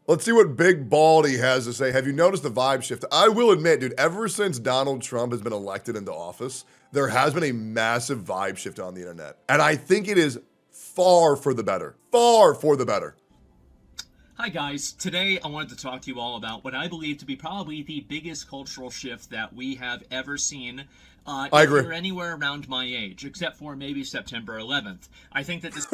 Let's see what Big Baldy has to say. Have you noticed the vibe shift? I will admit, dude, ever since Donald Trump has been elected into office, there has been a massive vibe shift on the internet. And I think it is far for the better. Far for the better. Hi guys, today I wanted to talk to you all about what I believe to be probably the biggest cultural shift that we have ever seen I if agree. you're anywhere around my age, except for maybe September 11th. I think that this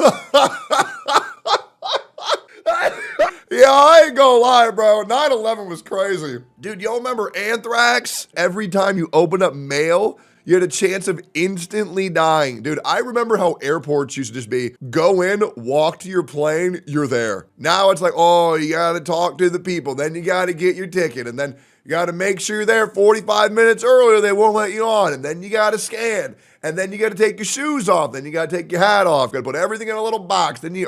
Yeah, I ain't gonna lie, bro. 9/11 was crazy. Dude, y'all remember anthrax? Every time you open up mail, you had a chance of instantly dying. Dude, I remember how airports used to just be go in, walk to your plane, you're there. Now it's like, oh, you gotta talk to the people, then you gotta get your ticket, and then you gotta make sure you're there 45 minutes earlier, they won't let you on, and then you gotta scan. And then you got to take your shoes off. Then you got to take your hat off. Got to put everything in a little box. Then you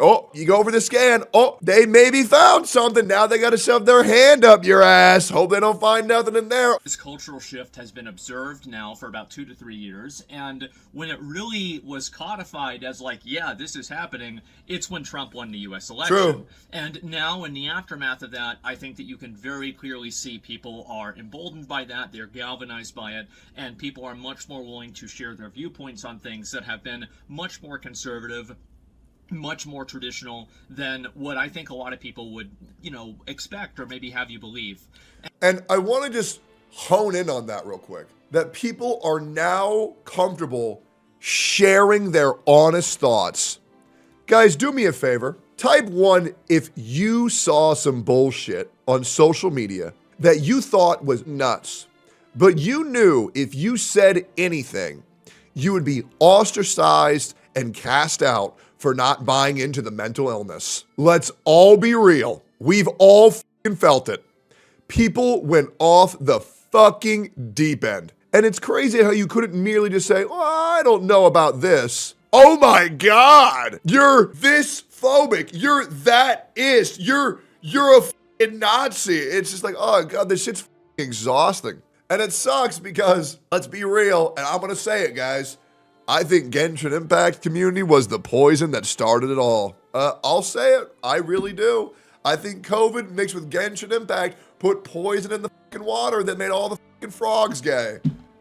go for the scan. Oh, they maybe found something. Now they got to shove their hand up your ass. Hope they don't find nothing in there. this cultural shift has been observed now for about 2 to 3 years, and when it really was codified as like, yeah, this is happening, it's when Trump won the U.S. election. True. And now in the aftermath of that, I think that you can very clearly see people are emboldened by that, they're galvanized by it, and people are much more willing to share their viewpoints on things that have been much more conservative, much more traditional than what I think a lot of people would, expect or maybe have you believe. And I want to just hone in on that real quick. That people are now comfortable sharing their honest thoughts. Guys, do me a favor. Type 1 if you saw some bullshit on social media that you thought was nuts, but you knew if you said anything, you would be ostracized and cast out for not buying into the mental illness. Let's all be real. We've all fucking felt it. People went off the fucking deep end. And it's crazy how you couldn't merely just say, oh, I don't know about this. Oh my God, you're this phobic. You're that ist. You're a fucking Nazi. It's just like, oh God, this shit's fucking exhausting. And it sucks because, let's be real, and I'm going to say it, guys. I think Genshin Impact community was the poison that started it all. I'll say it. I really do. I think COVID mixed with Genshin Impact put poison in the fucking water that made all the fucking frogs gay.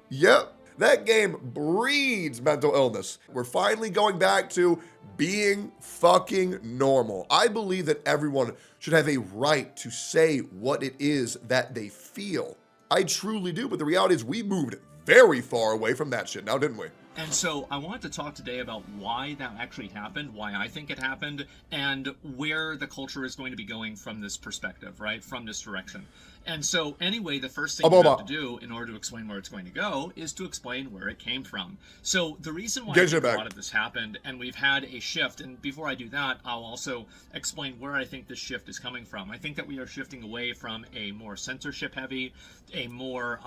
Yep. That game breeds mental illness. We're finally going back to being fucking normal. I believe that everyone should have a right to say what it is that they feel. I truly do, but the reality is we moved very far away from that shit now, didn't we? And so I wanted to talk today about why that actually happened, why I think it happened, and where the culture is going to be going from this perspective, right? From this direction. And so anyway, the first thing you have to do in order to explain where it's going to go is to explain where it came from. So the reason why I think a lot of this happened, and we've had a shift, and before I do that, I'll also explain where I think this shift is coming from. I think that we are shifting away from a more censorship heavy, a more,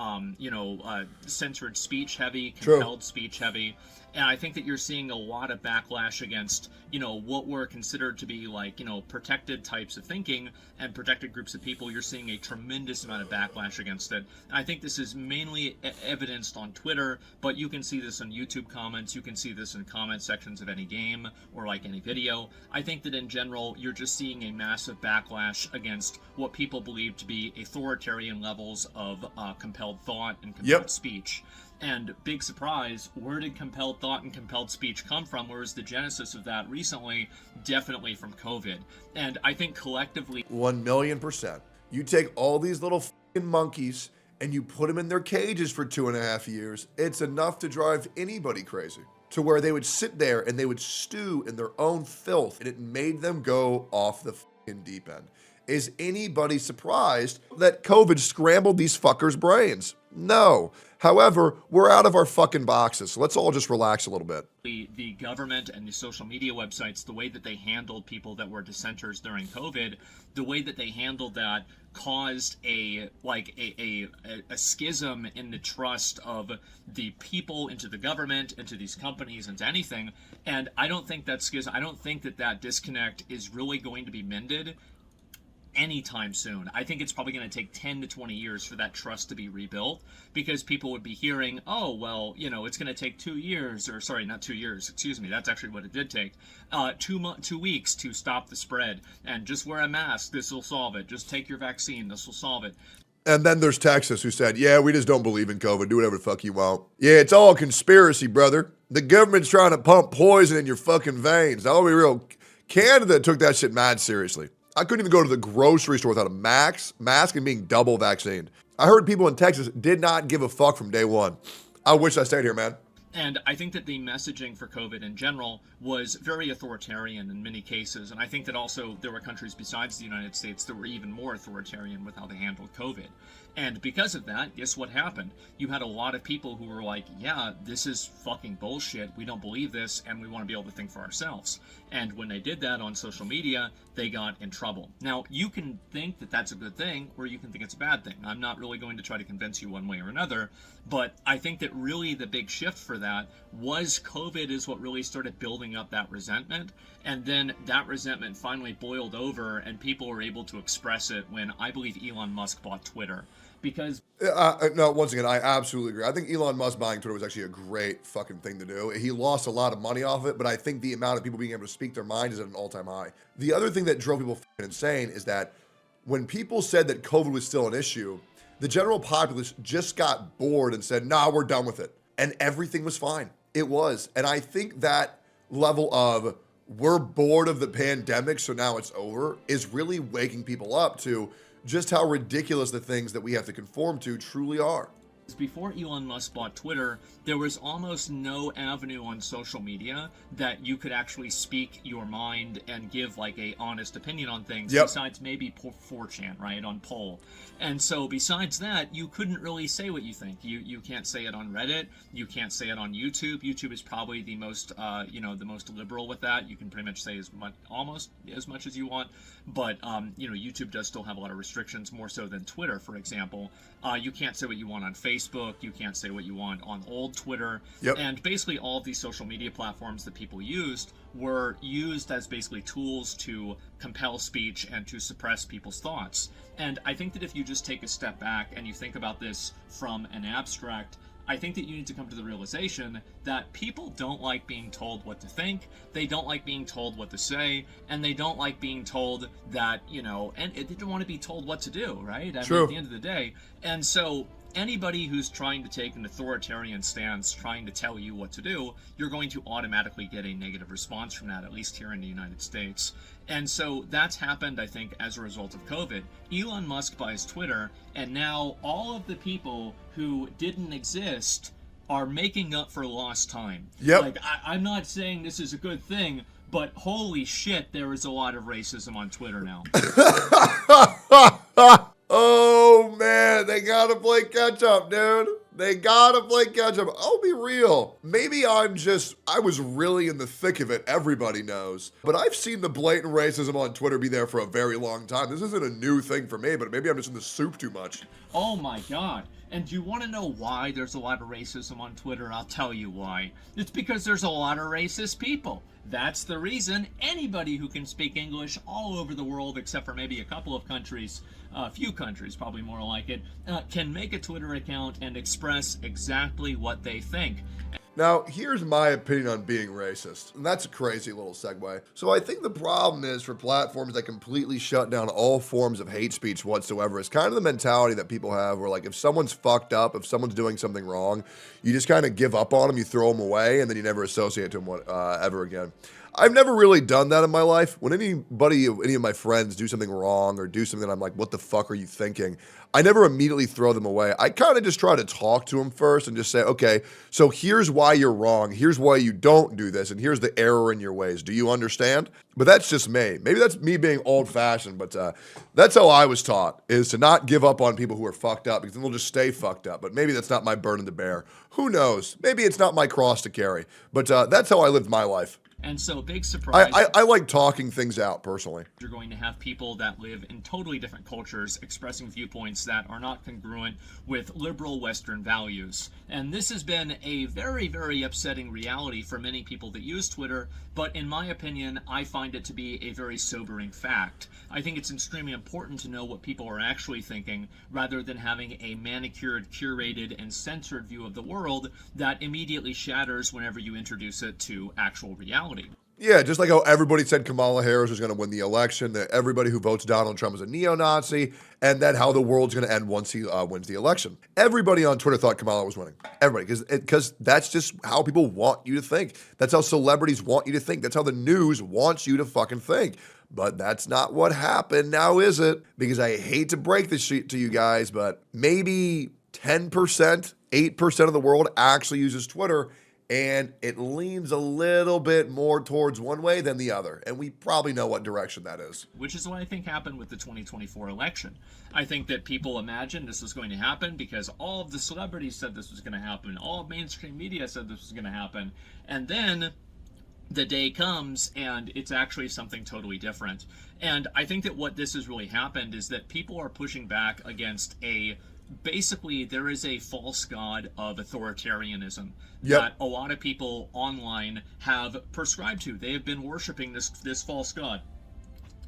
censored speech heavy, compelled speech heavy. And I think that you're seeing a lot of backlash against, what were considered to be like, protected types of thinking and protected groups of people. You're seeing a tremendous amount of backlash against it. And I think this is mainly evidenced on Twitter, but you can see this in YouTube comments. You can see this in comment sections of any game or like any video. I think that in general, you're just seeing a massive backlash against what people believe to be authoritarian levels of compelled thought and compelled speech. And big surprise, where did compelled thought and compelled speech come from? Where was the genesis of that recently? Definitely from COVID. And I think collectively 1,000,000%. You take all these little fucking monkeys and you put them in their cages for 2.5 years, it's enough to drive anybody crazy. To where they would sit there and they would stew in their own filth, and it made them go off the fucking deep end. Is anybody surprised that COVID scrambled these fuckers' brains? No. However, we're out of our fucking boxes, so let's all just relax a little bit. The government and the social media websites, the way that they handled people that were dissenters during COVID, the way that they handled that caused a schism in the trust of the people into the government, into these companies, into anything. And I don't think that schism, I don't think that disconnect is really going to be mended anytime soon. I think it's probably going to take 10 to 20 years for that trust to be rebuilt, because people would be hearing, oh, well, it's going to take 2 years, or sorry, not 2 years, excuse me, that's actually what it did take, 2 weeks to stop the spread, and just wear a mask, this will solve it. Just take your vaccine, this will solve it. And then there's Texas, who said, yeah, we just don't believe in COVID. Do whatever the fuck you want. Yeah, it's all a conspiracy, brother. The government's trying to pump poison in your fucking veins. I'll be real. Canada took that shit mad seriously. I couldn't even go to the grocery store without a mask and being double vaccinated. I heard people in Texas did not give a fuck from day one. I wish I stayed here, man. And I think that the messaging for COVID in general was very authoritarian in many cases. And I think that also there were countries besides the United States that were even more authoritarian with how they handled COVID. And because of that, guess what happened? You had a lot of people who were like, yeah, this is fucking bullshit. We don't believe this, and we want to be able to think for ourselves. And when they did that on social media, they got in trouble. Now, you can think that that's a good thing, or you can think it's a bad thing. I'm not really going to try to convince you one way or another, but I think that really the big shift for that was COVID is what really started building up that resentment. And then that resentment finally boiled over, and people were able to express it when I believe Elon Musk bought Twitter. Because no, once again, I absolutely agree. I think Elon Musk buying Twitter was actually a great fucking thing to do. He lost a lot of money off it, but I think the amount of people being able to speak their mind is at an all-time high. The other thing that drove people fucking insane is that when people said that COVID was still an issue, the general populace just got bored and said, nah, we're done with it. And everything was fine. It was. And I think that level of we're bored of the pandemic, so now it's over, is really waking people up to just how ridiculous the things that we have to conform to truly are. Before Elon Musk bought Twitter, there was almost no avenue on social media that you could actually speak your mind and give like a honest opinion on things, besides maybe 4chan, right, on Poll. And so besides that, you couldn't really say what you think. You can't say it on Reddit. You can't say it on YouTube. YouTube is probably the most, the most liberal with that. You can pretty much say almost as much as you want. But, YouTube does still have a lot of restrictions, more so than Twitter, for example. You can't say what you want on Facebook. You can't say what you want on old Twitter. And basically all of these social media platforms that people used were used as basically tools to compel speech and to suppress people's thoughts. And I think that if you just take a step back and you think about this from an abstract, I think that you need to come to the realization that people don't like being told what to think, they don't like being told what to say, and they don't like being told that, and they don't want to be told what to do, right? I mean, at the end of the day. And so anybody who's trying to take an authoritarian stance, trying to tell you what to do, you're going to automatically get a negative response from that, at least here in the United States. And so that's happened, I think, as a result of COVID. Elon Musk buys Twitter, and now all of the people who didn't exist are making up for lost time. Like, I'm not saying this is a good thing, but holy shit, there is a lot of racism on Twitter now. Oh, man, they gotta play catch-up, dude. They gotta play catch-up. I'll be real. Maybe I was really in the thick of it, everybody knows. But I've seen the blatant racism on Twitter be there for a very long time. This isn't a new thing for me, but maybe I'm just in the soup too much. Oh my god. And do you want to know why there's a lot of racism on Twitter? I'll tell you why. It's because there's a lot of racist people. That's the reason anybody who can speak English all over the world, except for maybe a couple of countries, a few countries, probably more like it, can make a Twitter account and express exactly what they think. Now, here's my opinion on being racist, and that's a crazy little segue. So I think the problem is for platforms that completely shut down all forms of hate speech whatsoever, it's kind of the mentality that people have where, like, if someone's fucked up, if someone's doing something wrong, you just kind of give up on them, you throw them away, and then you never associate to them ever again. I've never really done that in my life. When any of my friends do something wrong or do something that I'm like, what the fuck are you thinking? I never immediately throw them away. I kind of just try to talk to them first and just say, okay, so here's why you're wrong. Here's why you don't do this. And here's the error in your ways. Do you understand? But that's just me. Maybe that's me being old fashioned, but that's how I was taught, is to not give up on people who are fucked up, because then they'll just stay fucked up. But maybe that's not my burden to bear. Who knows? Maybe it's not my cross to carry, but that's how I lived my life. And so, big surprise. I like talking things out personally. You're going to have people that live in totally different cultures expressing viewpoints that are not congruent with liberal Western values. And this has been a very, very upsetting reality for many people that use Twitter, but in my opinion, I find it to be a very sobering fact. I think it's extremely important to know what people are actually thinking, rather than having a manicured, curated, and censored view of the world that immediately shatters whenever you introduce it to actual reality. Yeah, just like how everybody said Kamala Harris was going to win the election, that everybody who votes Donald Trump is a neo-Nazi, and that how the world's going to end once he wins the election. Everybody on Twitter thought Kamala was winning. Everybody, because that's just how people want you to think. That's how celebrities want you to think. That's how the news wants you to fucking think. But that's not what happened now, is it? Because I hate to break this shit to you guys, but maybe 10%, 8% of the world actually uses Twitter, and it leans a little bit more towards one way than the other. And we probably know what direction that is. Which is what I think happened with the 2024 election. I think that people imagined this was going to happen because all of the celebrities said this was going to happen. All of mainstream media said this was going to happen. And then the day comes and it's actually something totally different. And I think that what this has really happened is that people are pushing back against basically there is a false god of authoritarianism that a lot of people online have prescribed to. They have been worshiping this false god.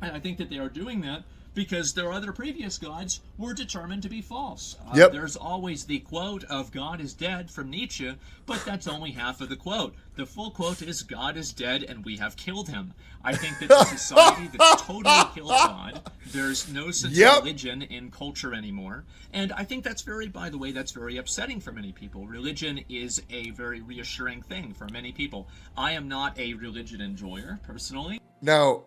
And I think that they are doing that because their other previous gods were determined to be false. There's always the quote of God is dead from Nietzsche, but that's only half of the quote. The full quote is God is dead and we have killed him. I think that the society that's totally killed God, there's no sense of religion in culture anymore. And I think that's by the way, that's very upsetting for many people. Religion is a very reassuring thing for many people. I am not a religion enjoyer, personally. Now,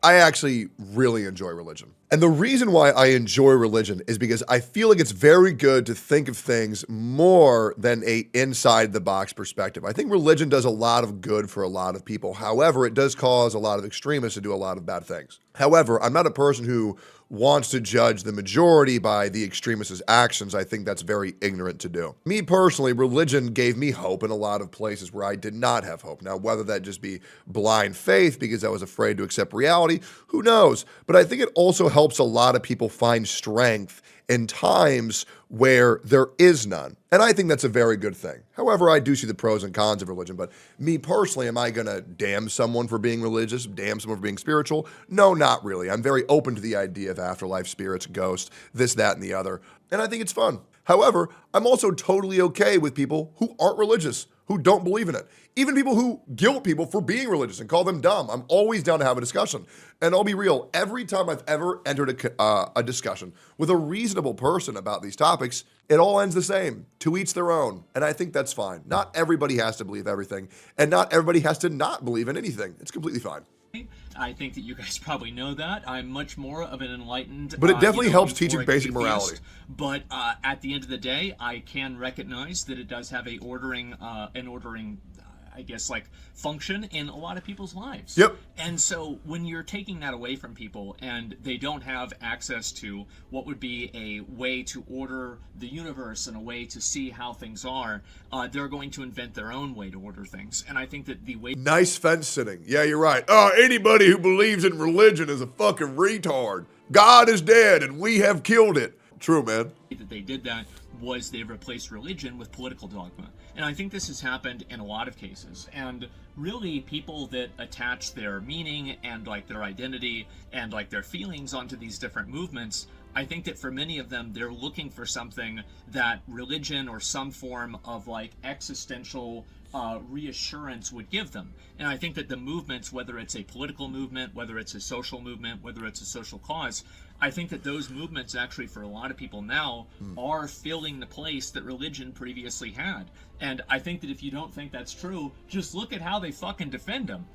I actually really enjoy religion. And the reason why I enjoy religion is because I feel like it's very good to think of things more than a inside the box perspective. I think religion does a lot of good for a lot of people. However, it does cause a lot of extremists to do a lot of bad things. However, I'm not a person who wants to judge the majority by the extremists' actions. I think that's very ignorant to do. Me personally, religion gave me hope in a lot of places where I did not have hope. Now, whether that just be blind faith because I was afraid to accept reality, who knows? But I think it also helps a lot of people find strength in times where there is none. And I think that's a very good thing. However, I do see the pros and cons of religion, but me personally, am I going to damn someone for being religious, damn someone for being spiritual? No, not really. I'm very open to the idea of afterlife, spirits, ghosts, this, that, and the other. And I think it's fun. However, I'm also totally okay with people who aren't religious, who don't believe in it. Even people who guilt people for being religious and call them dumb. I'm always down to have a discussion. And I'll be real, every time I've ever entered a discussion with a reasonable person about these topics, it all ends the same. To each their own. And I think that's fine. Not everybody has to believe everything, and not everybody has to not believe in anything. It's completely fine. I think that you guys probably know that. I'm much more of an enlightened... But it definitely helps teaching basic morality. But at the end of the day, I can recognize that it does have an ordering, I guess, like, function in a lot of people's lives. Yep. And so when you're taking that away from people and they don't have access to what would be a way to order the universe and a way to see how things are, they're going to invent their own way to order things. And I think that the way... Nice fence sitting. Yeah, you're right. Anybody who believes in religion is a fucking retard. God is dead and we have killed it. True, man. That they did that was they replaced religion with political dogma. And I think this has happened in a lot of cases. And really, people that attach their meaning and like their identity and like their feelings onto these different movements, I think that for many of them, they're looking for something that religion or some form of like existential reassurance would give them. And I think that the movements, whether it's a political movement, whether it's a social movement, whether it's a social cause, I think that those movements actually for a lot of people now are filling the place that religion previously had. And I think that if you don't think that's true, just look at how they fucking defend them.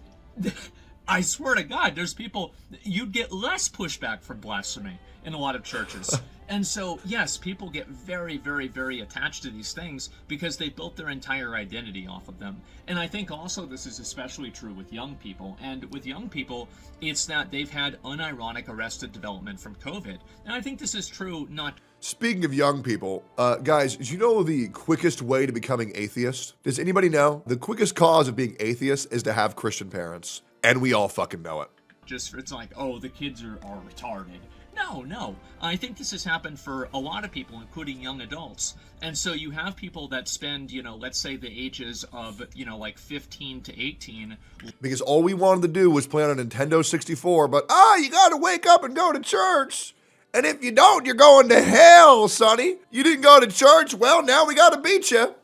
I swear to God, there's people, you'd get less pushback from blasphemy in a lot of churches. And so, yes, people get very, very, very attached to these things because they built their entire identity off of them. And I think also this is especially true with young people. And with young people, it's that they've had unironic arrested development from COVID. And I think this is true not. Speaking of young people, guys, do you know the quickest way to becoming atheist? Does anybody know? The quickest cause of being atheist is to have Christian parents. And we all fucking know it. Just, it's like, oh, the kids are retarded. No. I think this has happened for a lot of people, including young adults. And so you have people that spend, let's say the ages of, like 15 to 18. Because all we wanted to do was play on a Nintendo 64, but, you gotta wake up and go to church. And if you don't, you're going to hell, sonny. You didn't go to church? Well, now we gotta beat you.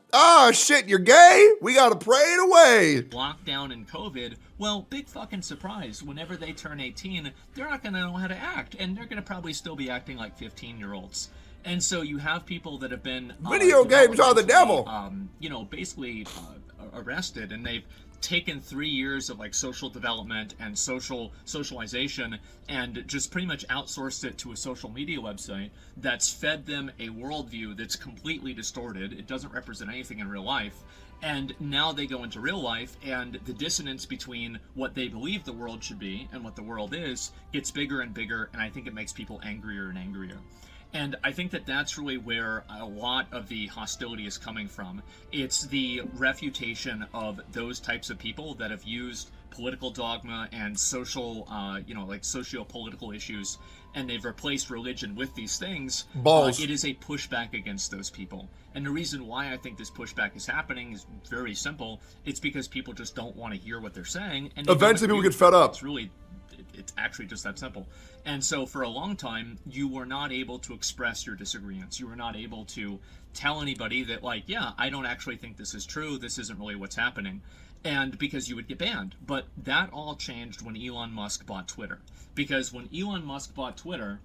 Shit, you're gay? We gotta pray it away. Lockdown and COVID, well, big fucking surprise. Whenever they turn 18, they're not gonna know how to act, and they're gonna probably still be acting like 15-year-olds. And so you have people that have been video games are the devil. Basically arrested, and they've taken 3 years of like social development and socialization and just pretty much outsourced it to a social media website that's fed them a worldview that's completely distorted. It doesn't represent anything in real life. And now they go into real life, and the dissonance between what they believe the world should be and what the world is gets bigger and bigger, and I think it makes people angrier and angrier. And I think that that's really where a lot of the hostility is coming from. It's the refutation of those types of people that have used political dogma and social, like socio-political issues, and they've replaced religion with these things. Balls. It is a pushback against those people. And the reason why I think this pushback is happening is very simple. It's because people just don't want to hear what they're saying. And eventually people get fed up. It's actually just that simple. And so for a long time, you were not able to express your disagreements. You were not able to tell anybody that, like, yeah, I don't actually think this is true. This isn't really what's happening. And because you would get banned. But that all changed when Elon Musk bought Twitter. Because when Elon Musk bought Twitter,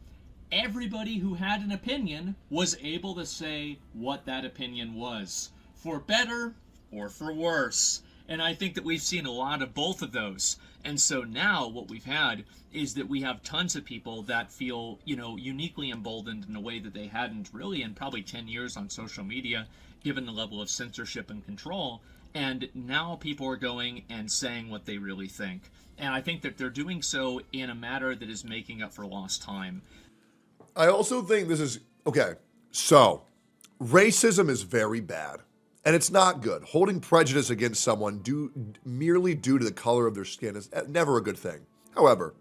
everybody who had an opinion was able to say what that opinion was, for better or for worse. And I think that we've seen a lot of both of those. And so now what we've had is that we have tons of people that feel, uniquely emboldened in a way that they hadn't really in probably 10 years on social media, given the level of censorship and control. And now people are going and saying what they really think. And I think that they're doing so in a manner that is making up for lost time. I also think this is, okay, so racism is very bad. And it's not good. Holding prejudice against someone merely due to the color of their skin is never a good thing. However,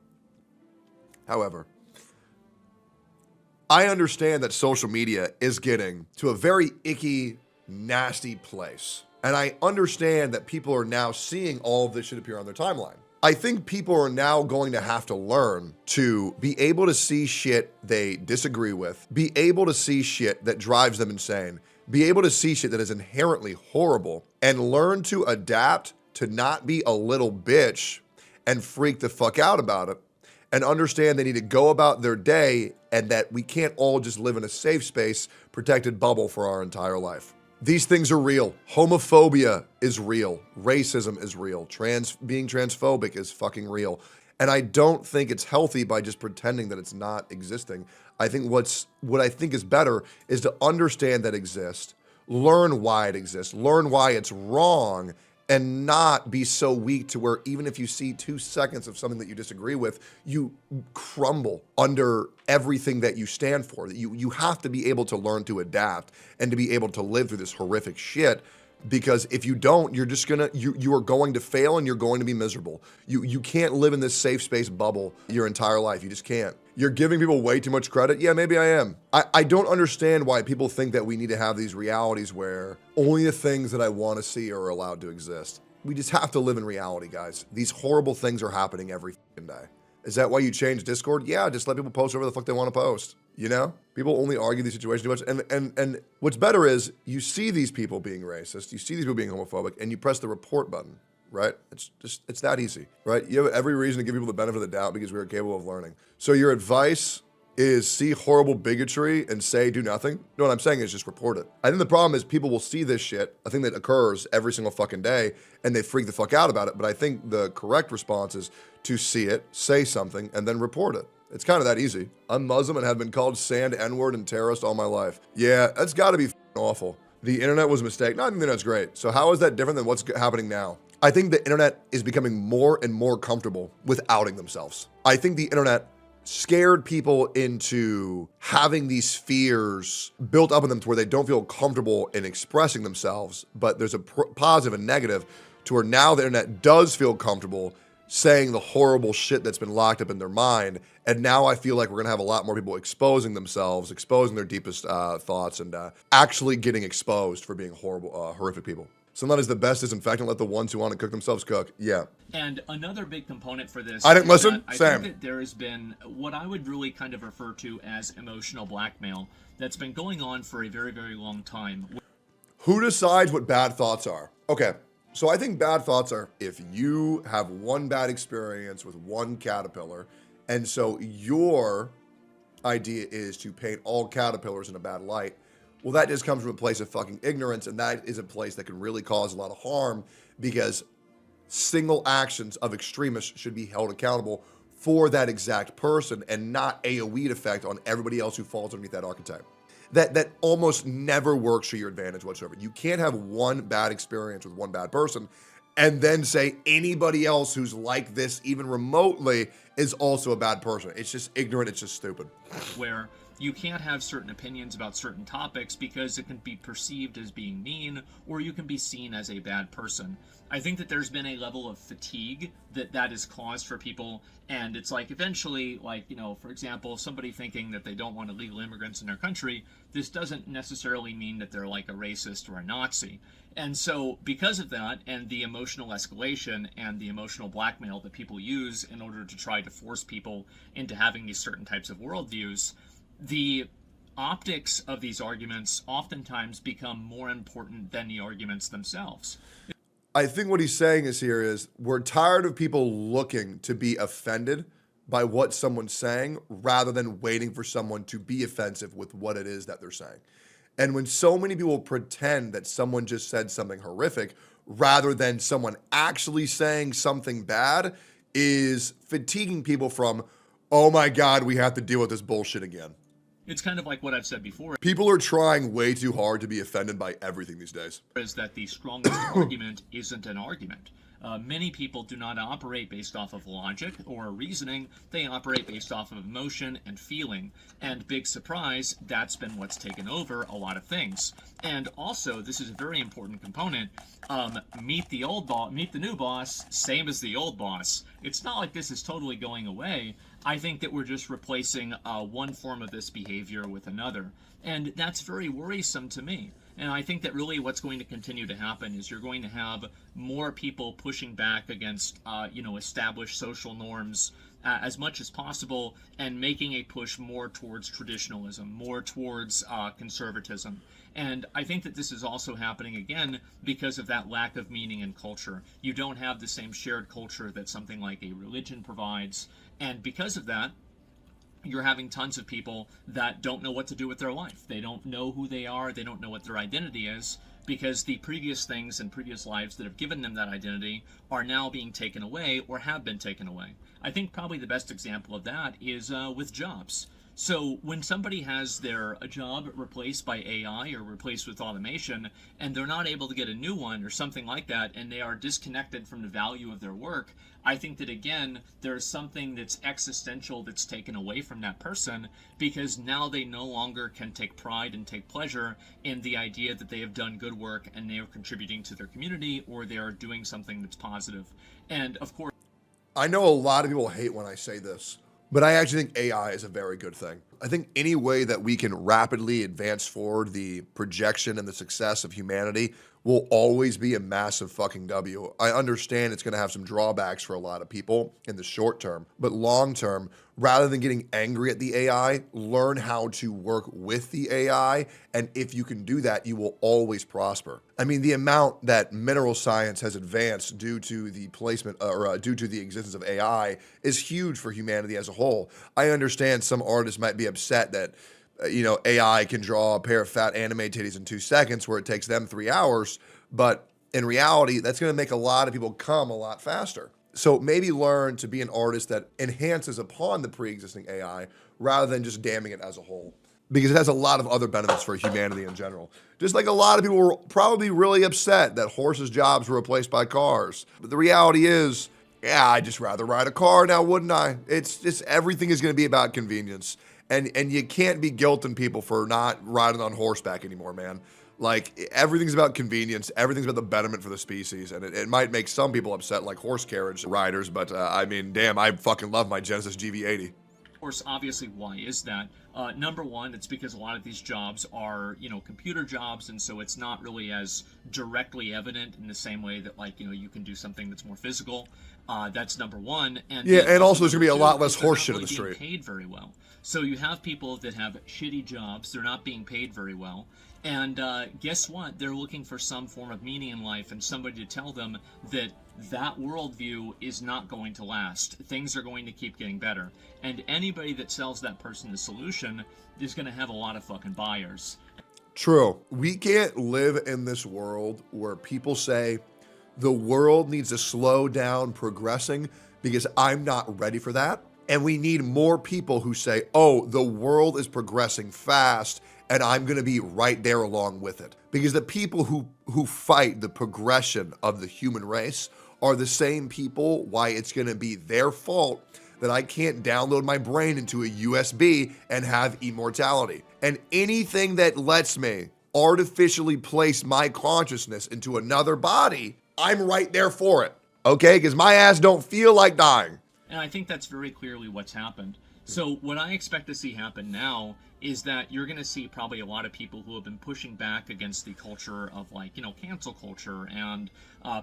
I understand that social media is getting to a very icky, nasty place. And I understand that people are now seeing all of this shit appear on their timeline. I think people are now going to have to learn to be able to see shit they disagree with, be able to see shit that drives them insane, be able to see shit that is inherently horrible, and learn to adapt to not be a little bitch and freak the fuck out about it, and understand they need to go about their day and that we can't all just live in a safe space, protected bubble for our entire life. These things are real. Homophobia is real. Racism is real. Being transphobic is fucking real. And I don't think it's healthy by just pretending that it's not existing. I think what I think is better is to understand that it exists, learn why it exists, learn why it's wrong, and not be so weak to where even if you see 2 seconds of something that you disagree with, you crumble under everything that you stand for. You have to be able to learn to adapt and to be able to live through this horrific shit. Because if you don't, you're just you are going to fail and you're going to be miserable. You can't live in this safe space bubble your entire life. You just can't. You're giving people way too much credit. Yeah, maybe I am. I don't understand why people think that we need to have these realities where only the things that I want to see are allowed to exist. We just have to live in reality, guys. These horrible things are happening every fucking day. Is that why you change Discord? Yeah, just let people post whatever the fuck they want to post. People only argue these situations too much. And what's better is you see these people being racist, you see these people being homophobic, and you press the report button, right? It's that easy, right? You have every reason to give people the benefit of the doubt because we are capable of learning. So your advice is see horrible bigotry and say do nothing. No, what I'm saying is just report it. I think the problem is people will see this shit, a thing that occurs every single fucking day, and they freak the fuck out about it. But I think the correct response is to see it, say something, and then report it. It's kind of that easy. I'm Muslim and have been called sand, N-word, and terrorist all my life. Yeah, that's gotta be awful. The internet was a mistake. No, I think the internet's great. So how is that different than what's happening now? I think the internet is becoming more and more comfortable with outing themselves. I think the internet scared people into having these fears built up in them to where they don't feel comfortable in expressing themselves, but there's a positive and negative to where now the internet does feel comfortable saying the horrible shit that's been locked up in their mind. And now I feel like we're gonna have a lot more people exposing themselves, exposing their deepest thoughts, and actually getting exposed for being horrible, horrific people. Sunlight is the best disinfectant. Let the ones who want to cook themselves cook. Yeah. And another big component for this. I didn't listen. I Sam. think that there has been what I would really kind of refer to as emotional blackmail that's been going on for a very, very long time. Who decides what bad thoughts are? Okay. So I think bad thoughts are if you have one bad experience with one caterpillar, and so your idea is to paint all caterpillars in a bad light. Well, that just comes from a place of fucking ignorance, and that is a place that can really cause a lot of harm because single actions of extremists should be held accountable for that exact person and not AoE effect on everybody else who falls underneath that archetype. That almost never works for your advantage whatsoever. You can't have one bad experience with one bad person and then say anybody else who's like this, even remotely, is also a bad person. It's just ignorant. It's just stupid. Where you can't have certain opinions about certain topics because it can be perceived as being mean, or you can be seen as a bad person. I think that there's been a level of fatigue that is caused for people, and it's like eventually, like, you know, for example, somebody thinking that they don't want illegal immigrants in their country, this doesn't necessarily mean that they're like a racist or a Nazi. And so because of that, and the emotional escalation and the emotional blackmail that people use in order to try to force people into having these certain types of worldviews, the optics of these arguments oftentimes become more important than the arguments themselves. I think what he's saying is we're tired of people looking to be offended by what someone's saying rather than waiting for someone to be offensive with what it is that they're saying. And when so many people pretend that someone just said something horrific rather than someone actually saying something bad is fatiguing people from, oh my God, we have to deal with this bullshit again. It's kind of like what I've said before. People are trying way too hard to be offended by everything these days. Is that the strongest argument isn't an argument. Many people do not operate based off of logic or reasoning. They operate based off of emotion and feeling. And big surprise, that's been what's taken over a lot of things. And also, this is a very important component. Meet the new boss, same as the old boss. It's not like this is totally going away. I think that we're just replacing one form of this behavior with another. And that's very worrisome to me. And I think that really what's going to continue to happen is you're going to have more people pushing back against, established social norms as much as possible and making a push more towards traditionalism, more towards conservatism. And I think that this is also happening again because of that lack of meaning and culture. You don't have the same shared culture that something like a religion provides. And because of that, you're having tons of people that don't know what to do with their life. They don't know who they are. They don't know what their identity is because the previous things and previous lives that have given them that identity are now being taken away or have been taken away. I think probably the best example of that is with jobs. So when somebody has their job replaced by AI or replaced with automation and they're not able to get a new one or something like that and they are disconnected from the value of their work, I think that again, there's something that's existential that's taken away from that person because now they no longer can take pride and take pleasure in the idea that they have done good work and they are contributing to their community or they are doing something that's positive. And of course, I know a lot of people hate when I say this, but I actually think AI is a very good thing. I think any way that we can rapidly advance forward the projection and the success of humanity will always be a massive fucking W. I understand it's going to have some drawbacks for a lot of people in the short term, but long term, rather than getting angry at the AI, learn how to work with the AI. And if you can do that, you will always prosper. I mean, the amount that mineral science has advanced due to the placement or due to the existence of AI is huge for humanity as a whole. I understand some artists might be upset that AI can draw a pair of fat anime titties in 2 seconds where it takes them 3 hours. But in reality, that's going to make a lot of people come a lot faster. So maybe learn to be an artist that enhances upon the pre-existing AI rather than just damning it as a whole. Because it has a lot of other benefits for humanity in general. Just like a lot of people were probably really upset that horses' jobs were replaced by cars. But the reality is, yeah, I'd just rather ride a car now, wouldn't I? It's just everything is going to be about convenience. And you can't be guilting people for not riding on horseback anymore, man. Like, everything's about convenience. Everything's about the betterment for the species. And it might make some people upset, like horse carriage riders. But, I mean, damn, I fucking love my Genesis GV80. Of course, obviously, why is that? Number one, it's because a lot of these jobs are, computer jobs, and so it's not really as directly evident in the same way that, like, you can do something that's more physical. That's number one. And yeah, and also there's gonna be a lot less is they're horse not shit in really the being street. paid very well. So you have people that have shitty jobs. They're not being paid very well. And guess what? They're looking for some form of meaning in life and somebody to tell them that that worldview is not going to last. Things are going to keep getting better. And anybody that sells that person the solution is going to have a lot of fucking buyers. True. We can't live in this world where people say the world needs to slow down progressing because I'm not ready for that. And we need more people who say, oh, the world is progressing fast and I'm going to be right there along with it. Because the people who fight the progression of the human race are the same people why it's going to be their fault that I can't download my brain into a USB and have immortality. And anything that lets me artificially place my consciousness into another body, I'm right there for it. Okay? Because my ass don't feel like dying. And I think that's very clearly what's happened. So what I expect to see happen now is that you're going to see probably a lot of people who have been pushing back against the culture of, like, cancel culture and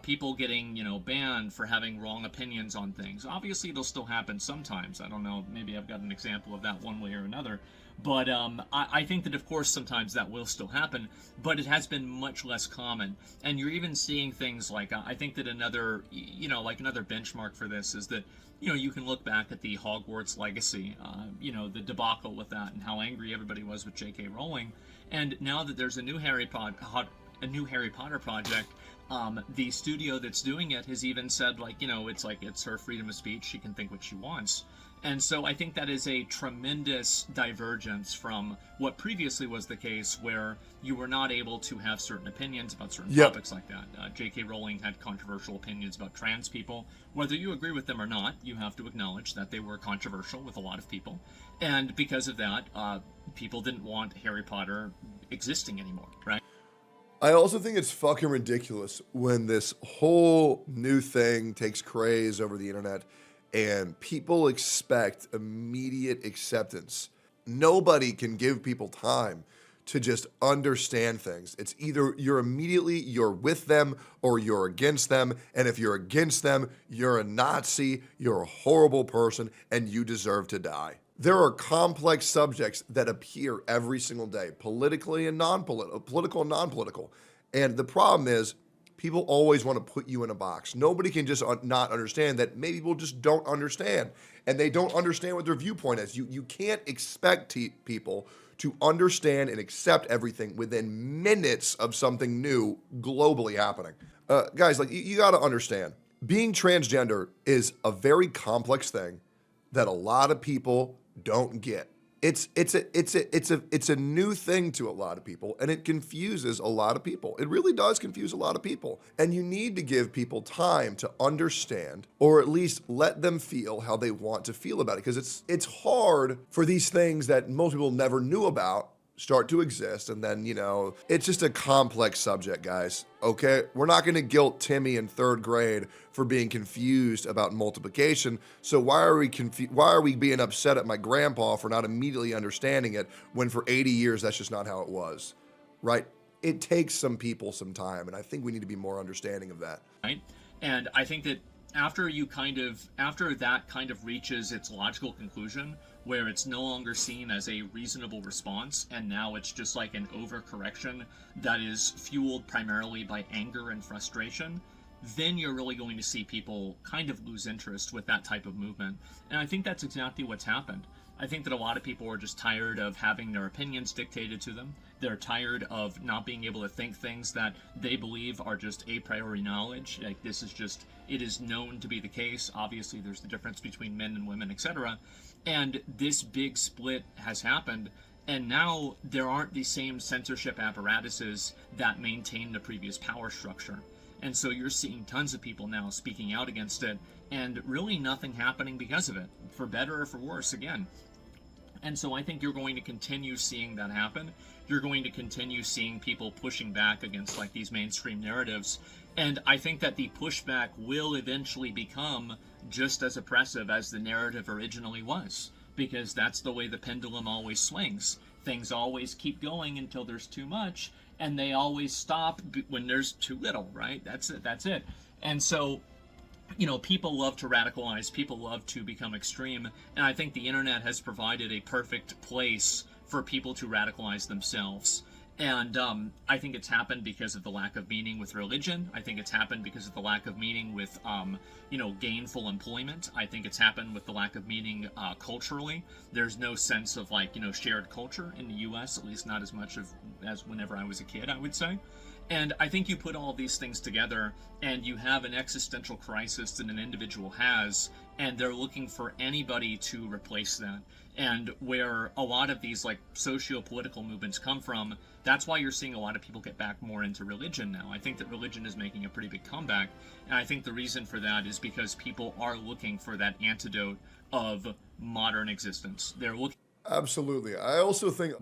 people getting, banned for having wrong opinions on things. Obviously, it'll still happen sometimes. I don't know, maybe I've got an example of that one way or another. But I think that, of course, sometimes that will still happen, but it has been much less common. And you're even seeing things like, I think that another benchmark for this is that, you can look back at the Hogwarts legacy, the debacle with that and how angry everybody was with J.K. Rowling. And now that there's a new Harry Potter project, the studio that's doing it has even said, it's her freedom of speech. She can think what she wants. And so I think that is a tremendous divergence from what previously was the case, where you were not able to have certain opinions about certain topics like that. J.K. Rowling had controversial opinions about trans people. Whether you agree with them or not, you have to acknowledge that they were controversial with a lot of people. And because of that, people didn't want Harry Potter existing anymore, right? I also think it's fucking ridiculous when this whole new thing takes craze over the internet and people expect immediate acceptance. Nobody can give people time to just understand things. It's either you're with them or you're against them. And if you're against them, you're a Nazi, you're a horrible person, and you deserve to die. There are complex subjects that appear every single day, politically and political and non-political. And the problem is, people always want to put you in a box. Nobody can just not understand that maybe people just don't understand. And they don't understand what their viewpoint is. You can't expect people to understand and accept everything within minutes of something new globally happening. Guys, you got to understand, being transgender is a very complex thing that a lot of people don't get. It's a new thing to a lot of people, and it confuses a lot of people. It really does confuse a lot of people. And you need to give people time to understand, or at least let them feel how they want to feel about it. Because it's hard for these things that most people never knew about start to exist, and then, it's just a complex subject, guys. Okay? We're not going to guilt Timmy in 3rd grade for being confused about multiplication. So why are we being upset at my grandpa for not immediately understanding it when for 80 years that's just not how it was, right? it takes some people some time, and I think we need to be more understanding of that. Right? And I think that after that kind of reaches its logical conclusion, where it's no longer seen as a reasonable response, and now it's just like an overcorrection that is fueled primarily by anger and frustration, then you're really going to see people kind of lose interest with that type of movement. And I think that's exactly what's happened. I think that a lot of people are just tired of having their opinions dictated to them. They're tired of not being able to think things that they believe are just a priori knowledge. Like, this is just, it is known to be the case. Obviously, there's the difference between men and women, etc. And this big split has happened. And now there aren't the same censorship apparatuses that maintain the previous power structure. And so you're seeing tons of people now speaking out against it, and really nothing happening because of it, for better or for worse, again. And so I think you're going to continue seeing that happen. You're going to continue seeing people pushing back against like these mainstream narratives. And I think that the pushback will eventually become just as oppressive as the narrative originally was, because that's the way the pendulum always swings. Things always keep going until there's too much, and they always stop when there's too little, right? That's it. And so, you know, people love to radicalize, people love to become extreme, and I think the internet has provided a perfect place for people to radicalize themselves. And I think it's happened because of the lack of meaning with religion. I think it's happened because of the lack of meaning with, gainful employment. I think it's happened with the lack of meaning culturally. There's no sense of, shared culture in the U.S., at least not as much as whenever I was a kid, I would say. And I think you put all these things together, and you have an existential crisis that an individual has, and they're looking for anybody to replace that. And where a lot of these socio-political movements come from, that's why you're seeing a lot of people get back more into religion now. I think that religion is making a pretty big comeback, and I think the reason for that is because people are looking for that antidote of modern existence. They're looking. Absolutely. I also think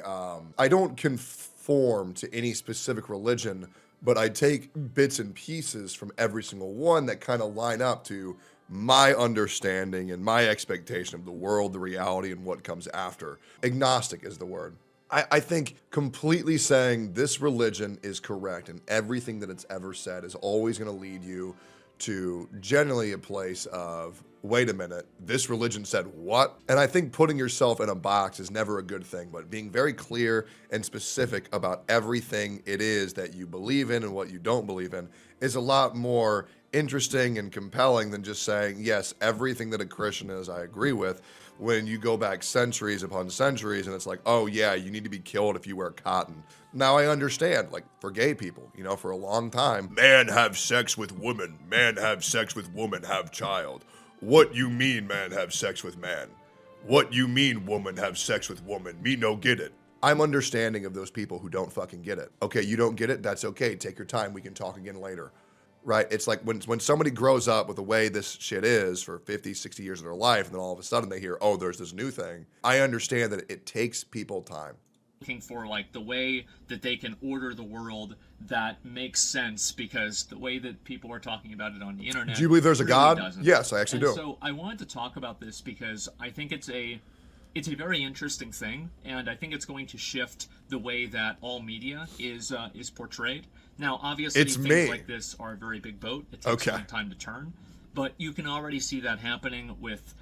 I don't conform to any specific religion, but I take bits and pieces from every single one that kind of line up to my understanding and my expectation of the world, the reality, and what comes after. Agnostic is the word. I think completely saying this religion is correct and everything that it's ever said is always going to lead you to generally a place of, wait a minute, this religion said what? And I think putting yourself in a box is never a good thing, but being very clear and specific about everything it is that you believe in and what you don't believe in is a lot more interesting and compelling than just saying, yes, everything that a Christian is, I agree with, when you go back centuries upon centuries and it's like, oh yeah, you need to be killed if you wear cotton. Now I understand, for gay people, for a long time, man have sex with woman, man have sex with woman, have child. What you mean man have sex with man? What you mean woman have sex with woman? Me no get it. I'm understanding of those people who don't fucking get it. Okay, you don't get it, that's okay, take your time, we can talk again later. Right? It's like when somebody grows up with the way this shit is for 50, 60 years of their life, and then all of a sudden they hear, oh, there's this new thing. I understand that it takes people time. Looking for the way that they can order the world that makes sense, because the way that people are talking about it on the internet. Do you believe there's a really God? Doesn't. Yes, I actually do. So I wanted to talk about this because I think it's a very interesting thing, and I think it's going to shift the way that all media is portrayed. Now, obviously, things like this are a very big boat. It takes a long time to turn, but you can already see that happening with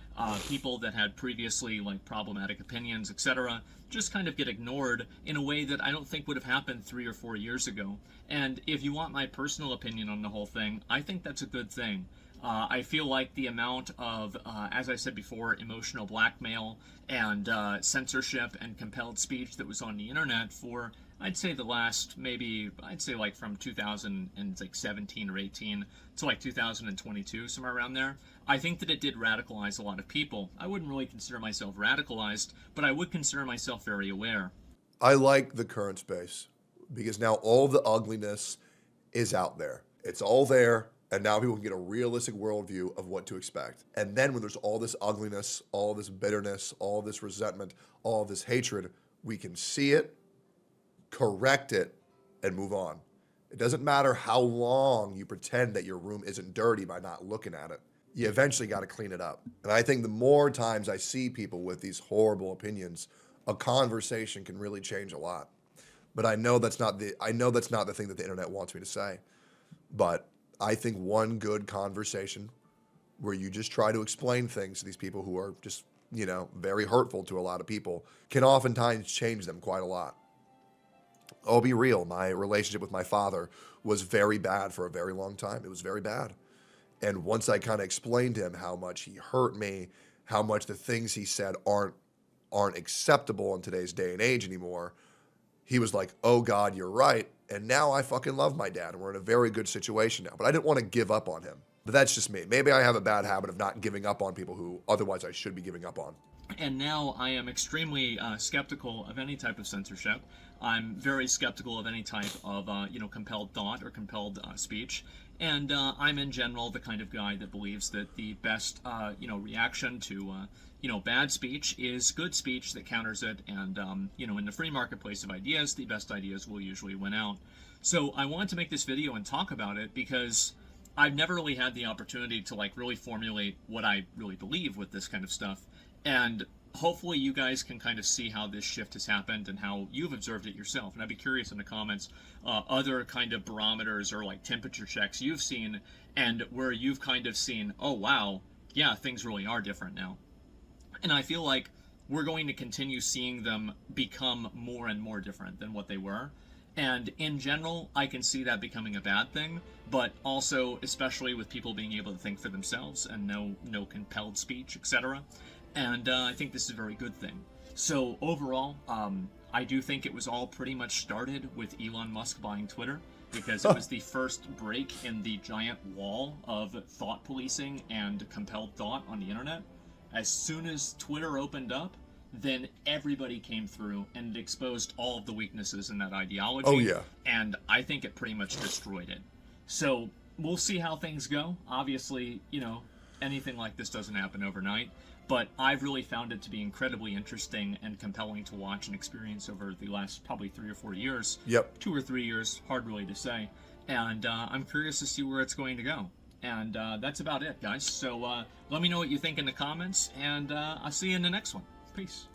people that had previously problematic opinions, etc. Just kind of get ignored in a way that I don't think would have happened 3 or 4 years ago. And if you want my personal opinion on the whole thing, I think that's a good thing. I feel like the amount of, as I said before, emotional blackmail and censorship and compelled speech that was on the internet for, I'd say the last, from 2017 or 18 to 2022, somewhere around there. I think that it did radicalize a lot of people. I wouldn't really consider myself radicalized, but I would consider myself very aware. I like the current space because now all the ugliness is out there. It's all there. And now people can get a realistic worldview of what to expect. And then when there's all this ugliness, all this bitterness, all this resentment, all this hatred, we can see it, correct it, and move on. It doesn't matter how long you pretend that your room isn't dirty by not looking at it. You eventually got to clean it up. And I think the more times I see people with these horrible opinions, a conversation can really change a lot. But I know that's not the thing that the internet wants me to say. But I think one good conversation where you just try to explain things to these people who are just, very hurtful to a lot of people can oftentimes change them quite a lot. I'll be real. My relationship with my father was very bad for a very long time. It was very bad. And once I kind of explained to him how much he hurt me, how much the things he said aren't acceptable in today's day and age anymore, he was like, "Oh God, you're right." And now I fucking love my dad, and we're in a very good situation now. But I didn't want to give up on him. But that's just me. Maybe I have a bad habit of not giving up on people who otherwise I should be giving up on. And now I am extremely skeptical of any type of censorship. I'm very skeptical of any type of, compelled thought or compelled speech. And I'm in general the kind of guy that believes that the best, reaction to, bad speech is good speech that counters it. And, in the free marketplace of ideas, the best ideas will usually win out. So I wanted to make this video and talk about it because I've never really had the opportunity to really formulate what I really believe with this kind of stuff. And hopefully you guys can kind of see how this shift has happened and how you've observed it yourself. And I'd be curious in the comments, other kind of barometers or temperature checks you've seen and where you've kind of seen, oh wow, yeah, things really are different now. And I feel like we're going to continue seeing them become more and more different than what they were. And in general, I can see that becoming a bad thing, but also, especially with people being able to think for themselves and no compelled speech, etc. And I think this is a very good thing. So overall, I do think it was all pretty much started with Elon Musk buying Twitter, because it was the first break in the giant wall of thought policing and compelled thought on the internet. As soon as Twitter opened up, then everybody came through and exposed all of the weaknesses in that ideology. Oh, yeah. And I think it pretty much destroyed it. So we'll see how things go. Obviously, anything like this doesn't happen overnight. But I've really found it to be incredibly interesting and compelling to watch and experience over the last probably 3 or 4 years. Yep. 2 or 3 years, hard really to say. And I'm curious to see where it's going to go. And that's about it, guys. So let me know what you think in the comments, and I'll see you in the next one. Peace.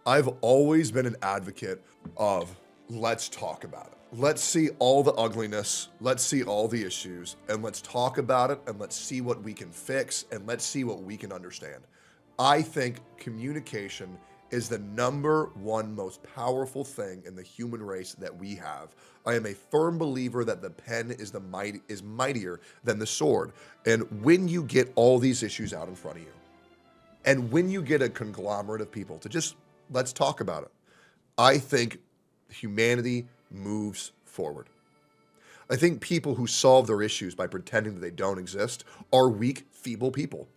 I've always been an advocate of let's talk about it. Let's see all the ugliness, let's see all the issues, and let's talk about it, and let's see what we can fix, and let's see what we can understand. I think communication is the #1 most powerful thing in the human race that we have. I am a firm believer that the pen is mightier than the sword. And when you get all these issues out in front of you, and when you get a conglomerate of people to just, let's talk about it, I think humanity moves forward. I think people who solve their issues by pretending that they don't exist are weak, feeble people.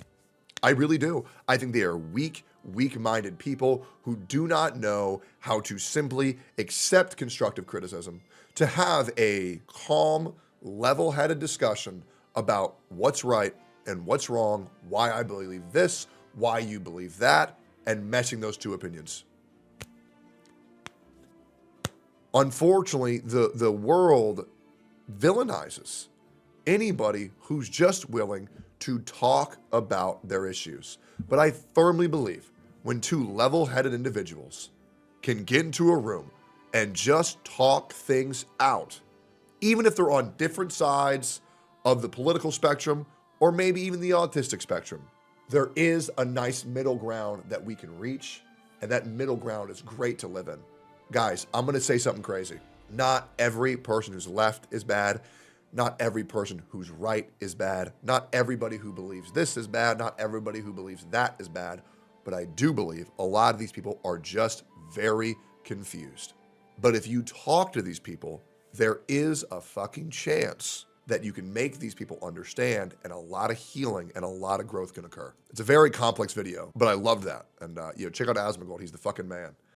I really do. I think they are weak-minded people who do not know how to simply accept constructive criticism, to have a calm, level-headed discussion about what's right and what's wrong, why I believe this, why you believe that, and meshing those two opinions. Unfortunately, the world villainizes anybody who's just willing to talk about their issues. But I firmly believe when two level-headed individuals can get into a room and just talk things out, even if they're on different sides of the political spectrum or maybe even the autistic spectrum, there is a nice middle ground that we can reach, and that middle ground is great to live in. Guys, I'm going to say something crazy. Not every person who's left is bad. Not every person who's right is bad. Not everybody who believes this is bad. Not everybody who believes that is bad. But I do believe a lot of these people are just very confused. But if you talk to these people, there is a fucking chance that you can make these people understand, and a lot of healing and a lot of growth can occur. It's a very complex video, but I love that. And check out Asmongold. He's the fucking man.